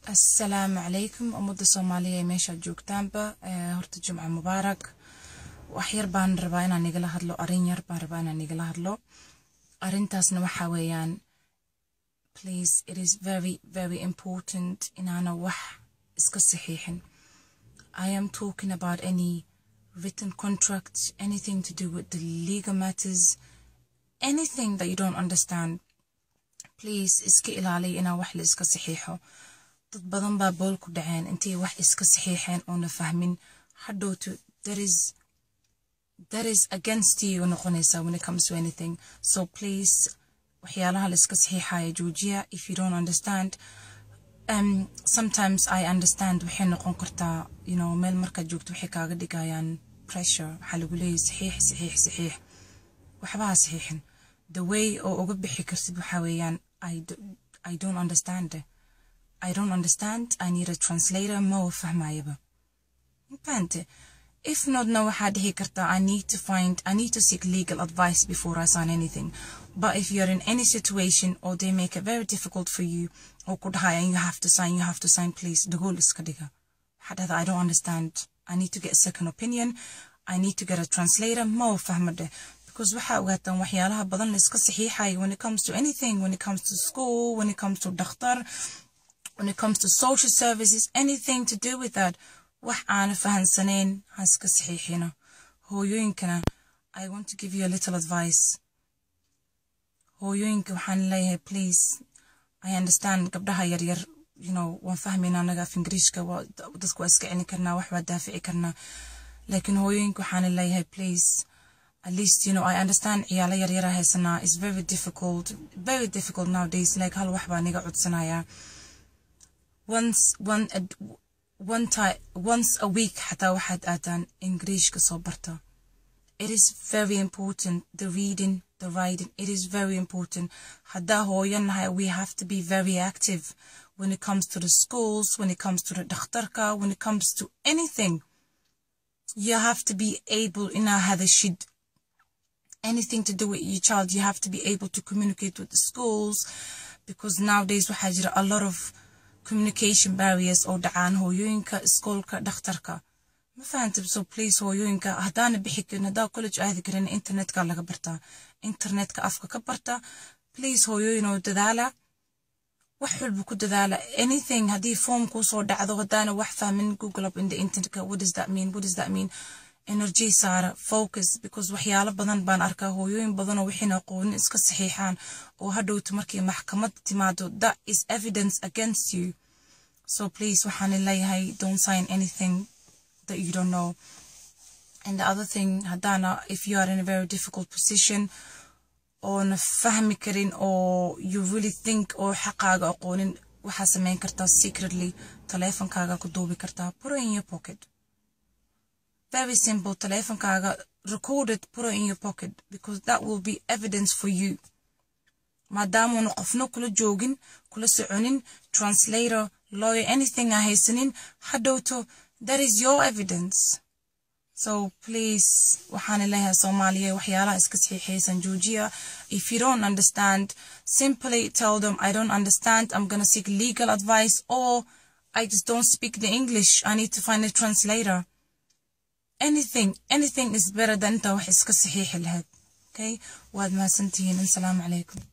السلام عليكم أمد الصومالية ماشا جوجتانبا هرت الجمعة مبارك وأحير بان رباينا نيجلا هدلو أرين يربان رباينا نيجلا هدلو أرين تاسنا وحاويان please it is very important إن أنا وح إسك الصحيحين. I am talking about any written contract, anything to do with the legal matters, anything that you don't understand. Please إسكي إلالي إنا وح لإسك الصحيحو. dad badan baa bool ku dhaceen intay wax iska saxiixeen oo na fahmin hadhowtu that is against you noqonaysa when it comes to anything. So please waxyaalaha la iska saxiixaya joojiya. If you don't understand, sometimes I understand waxay noqon kartaa meel markaad joogto waxay kaaga dhigayaan pressure. waxaa lagu leeyahay saxiix waxbaha saxiixin. The way oo uga bixi kartid waxaa weeyaan I don't understand. I don't understand. I need a translator. Ma fahmayaba. Pante. If not, no waxaad dhihi kartaa I need to seek legal advice before I sign anything. But if you're in any situation or they make it very difficult for you, or could hire you have to sign, please. The goal is kadiga. I don't understand. I need to get a second opinion. I need to get a translator. Ma fahmade. Because waxa ogaataan waxyaalaha badan la iska saxiixay when it comes to anything, when it comes to school, when it comes to dhakhtar, when it comes to social services, anything to do with that. wax aan fahansaneyn haska saxiixina. hooyooyinkana I want to give you a little advice. hooyooyinka waxaan leeyahay please I understand gabdhaha yaryar waan fahmaynaa anaga af ingiriiska dadku waa iska celin karnaa wax waa daafici karnaa laakiin hooyooyinka waxaan leeyahay please at least I understand ciyaala yaryar haysanaa is very difficult nowadays. like hal wax baa niga codsanaya once a week حتى واحد آتان إنجليش كصوبرتا. It is very important. The reading, the writing, it is very important. حتى هو we have to be very active when it comes to the schools, when it comes to the دختركا, when it comes to anything. You have to be able in هذا الشيء. Anything to do with your child, you have to be able to communicate with the schools, because nowadays we have a lot of communication barriers oo dhacaan hooyooyinka iskoolka dhakhtarka ma fahantab. So please hooyooyinka hadaan bixi karin hadaa college aadi karin internetka laga bartaa internetka afka ka barta. please hooyooyinoo dadaala wax walba ku dadaala. anything hadii form ku soo dhacdo hadaana wax fahmin google up in the internet. what does that mean energy saara focus, because waxyaalo badan baan arkaa hooyooyin badan oo wixina aqoon iska saxiixaan oo hadhowto markii maxkamad timaado that is evidence against you. so please waxaan leeyahay don't sign anything that you don't know. and the other thing hadana if you are in a very difficult position oo na fahmi karin oo you really think oo xaqaaga aqoonin waxa sameyn kartaa secretly teleefankaaga ku duubi kartaa put it in your pocket. Very simple. Teleefankaaga record it, put it in your pocket, because that will be evidence for you. Maadaama uu qofno kula joogin, kula soconin, translator, lawyer, anything haysanin, hadhowto that is your evidence. So please waxaan leeyahay Soomaaliya waxyaalaha iska saxiixaysan joojiya. If you don't understand, simply tell them I don't understand. I'm going to seek legal advice, or I just don't speak the English. I need to find a translator. anything is better than انت wax iska saxiix lahayd. okay waad mahadsantihiin. assalaamu calaykum.